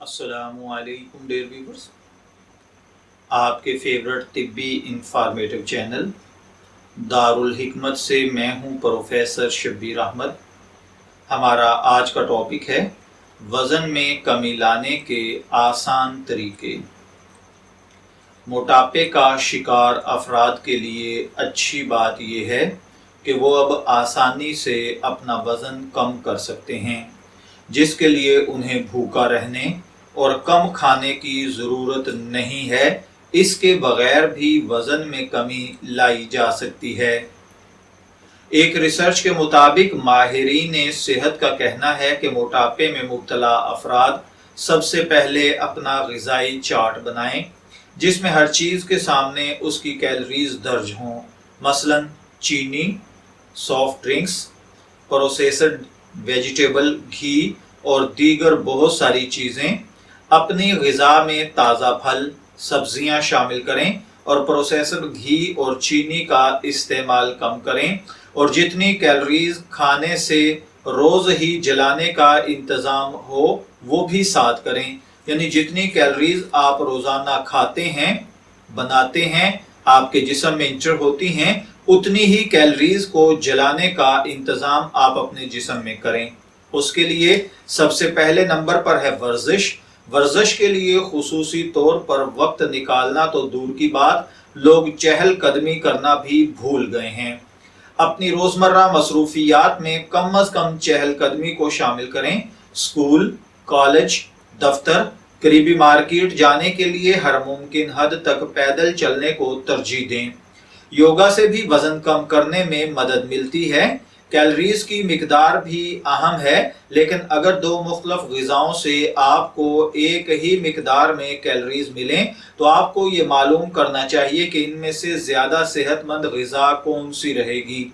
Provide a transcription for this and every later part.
अस्सलामु अलैकुम dear viewers, आपके फेवरेट तिब्बी इंफॉर्मेटिव चैनल दारुल हिकमत से मैं हूं प्रोफेसर शब्बीर अहमद। हमारा आज का टॉपिक है वज़न में कमी लाने के आसान तरीके। मोटापे का शिकार अफराद के लिए अच्छी बात यह है कि वो अब आसानी से अपना वज़न कम कर सकते हैं, जिसके लिए उन्हें भूखा रहने और कम खाने की ज़रूरत नहीं है। इसके बगैर भी वज़न में कमी लाई जा सकती है। एक रिसर्च के मुताबिक माहिरीन सेहत का कहना है कि मोटापे में मुब्तला अफराद सबसे पहले अपना ग़िज़ाई चार्ट बनाएं, जिसमें हर चीज़ के सामने उसकी कैलोरीज दर्ज हों। मसलन चीनी, सॉफ्ट ड्रिंक्स, प्रोसेस्ड वेजिटेबल, घी और दीगर बहुत सारी चीज़ें। अपनी ग़िज़ा में ताज़ा फल, सब्जियां शामिल करें और प्रोसेस्ड घी और चीनी का इस्तेमाल कम करें, और जितनी कैलोरीज खाने से रोज़ ही जलाने का इंतज़ाम हो वो भी साथ करें। यानी जितनी कैलोरीज आप रोज़ाना खाते हैं, बनाते हैं, आपके जिस्म में इंटर होती हैं, उतनी ही कैलोरीज को जलाने का इंतज़ाम आप अपने जिस्म में करें। उसके लिए सबसे पहले नंबर पर है वर्जिश। वर्जिश के लिए खुसूसी तौर पर वक्त निकालना तो दूर की बात, लोग चहल कदमी करना भी भूल गए हैं। अपनी रोज़मर्रा मसरूफियात में कम अज़ कम चहल कदमी को शामिल करें। स्कूल, कॉलेज, दफ्तर, करीबी मार्केट जाने के लिए हर मुमकिन हद तक पैदल चलने को तरजीह दें। योगा से भी वज़न कम करने में मदद मिलती है। कैलोरीज की मिकदार भी अहम है, लेकिन अगर दो मुख्तलिफ ग़िज़ाओं से आपको एक ही मिकदार में कैलोरीज मिलें तो आपको ये मालूम करना चाहिए कि इनमें से ज़्यादा सेहतमंद ग़िज़ा कौन सी रहेगी।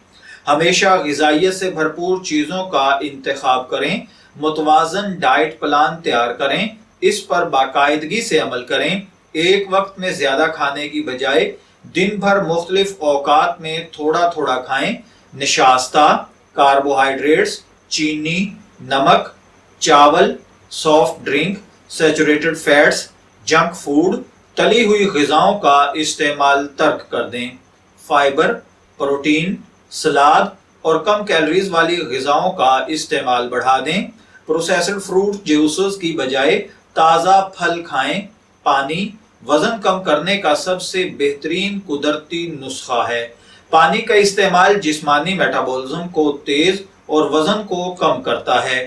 हमेशा ग़िज़ाइयत से भरपूर चीज़ों का इंतखाब करें। मुतवाज़न डाइट प्लान तैयार करें, इस पर बाकायदगी से अमल करें। एक वक्त में ज़्यादा खाने की बजाय दिन भर मुख्तलिफ औकात में थोड़ा थोड़ा खाएं। निशास्ता, कार्बोहाइड्रेट्स, चीनी, नमक, चावल, soft drink, saturated fats, junk food, तली हुई ग़िज़ाओं का इस्तेमाल तर्क कर दें। फाइबर, प्रोटीन, सलाद और कम कैलोरीज वाली ग़िज़ाओं का इस्तेमाल बढ़ा दें। प्रोसेस्ड फ्रूट जूसेस की बजाय ताज़ा फल खाएं। पानी वज़न कम करने का सबसे बेहतरीन कुदरती नुस्खा है। पानी का इस्तेमाल जिस्मानी मेटाबॉलिज्म को तेज और वज़न को कम करता है।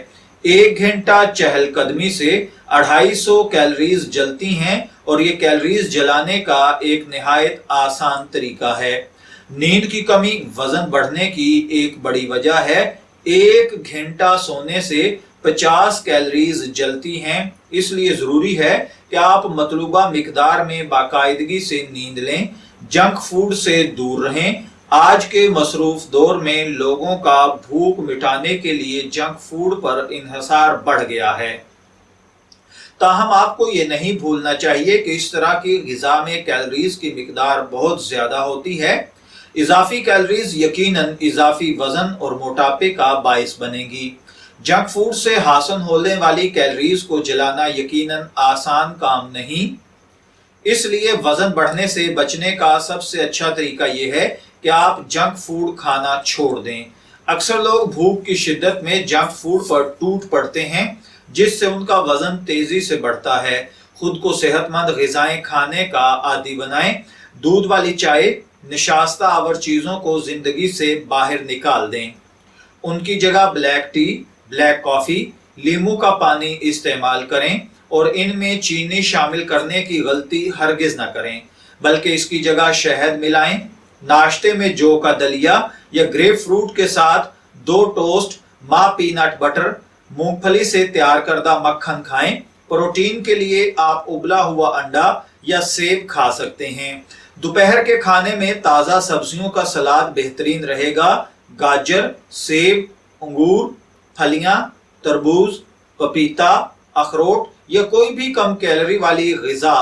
1 घंटा चहलकदमी से 250 कैलोरीज जलती हैं, और ये कैलोरीज जलाने का एक निहायत आसान तरीका है। नींद की कमी वज़न बढ़ने की एक बड़ी वजह है। 1 घंटा सोने से 50 कैलोरीज जलती हैं, इसलिए ज़रूरी है कि आप मतलूबा मिकदार में बाकायदगी से नींद लें। जंक फूड से दूर रहें। आज के मसरूफ दौर में लोगों का भूख मिटाने के लिए जंक फूड पर इन्हिसार बढ़ गया है। ताहम आपको ये नहीं भूलना चाहिए कि इस तरह की ग़िज़ा में कैलोरीज की मिकदार बहुत ज़्यादा होती है। इजाफी कैलोरीज यकीनन इजाफी वज़न और मोटापे का बाइस बनेगी। जंक फूड से हासिल होने वाली कैलोरीज को जलाना यकीनन आसान काम नहीं, इसलिए वज़न बढ़ने से बचने का सबसे अच्छा तरीका यह है कि आप जंक फूड खाना छोड़ दें। अक्सर लोग भूख की शिद्दत में जंक फूड पर टूट पड़ते हैं, जिससे उनका वज़न तेज़ी से बढ़ता है। खुद को सेहतमंद ग़िज़ाएं खाने का आदी बनाएं। दूध वाली चाय, निशास्ता आवर चीज़ों को ज़िंदगी से बाहर निकाल दें। उनकी जगह ब्लैक टी, ब्लैक कॉफ़ी, लीमू का पानी इस्तेमाल करें, और इनमें चीनी शामिल करने की गलती हरगिज़ न करें, बल्कि इसकी जगह शहद मिलाएं। नाश्ते में जौ का दलिया या ग्रेप फ्रूट के साथ 2 टोस्ट, माँ पीनट बटर, मूंगफली से तैयार करदा मक्खन खाएं। प्रोटीन के लिए आप उबला हुआ अंडा या सेब खा सकते हैं। दोपहर के खाने में ताज़ा सब्जियों का सलाद बेहतरीन रहेगा। गाजर, सेब, अंगूर, फलियां, तरबूज, पपीता, अखरोट या कोई भी कम कैलोरी वाली ग़िज़ा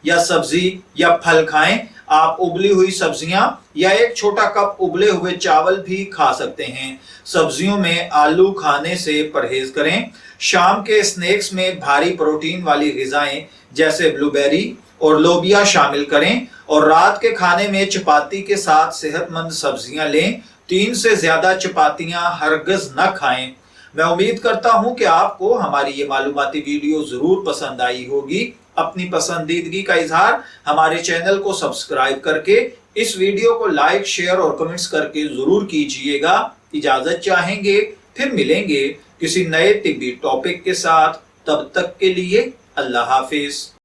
या सब्जी या फल खाएं। आप उबली हुई सब्जियां या एक छोटा कप उबले हुए चावल भी खा सकते हैं। सब्जियों में आलू खाने से परहेज करें। शाम के स्नैक्स में भारी प्रोटीन वाली ग़िज़ाएं जैसे ब्लूबेरी और लोबिया शामिल करें और रात के खाने में चपाती के साथ सेहतमंद सब्जियां लें। 3 से ज्यादा चपातियां हरगिज़ न खाएं। मैं उम्मीद करता हूं कि आपको हमारी ये मालूमाती वीडियो जरूर पसंद आई होगी। अपनी पसंदीदगी का इजहार हमारे चैनल को सब्सक्राइब करके, इस वीडियो को लाइक, शेयर और कमेंट्स करके जरूर कीजिएगा। इजाजत चाहेंगे, फिर मिलेंगे किसी नए तिब्बी टॉपिक के साथ। तब तक के लिए अल्लाह हाफिज।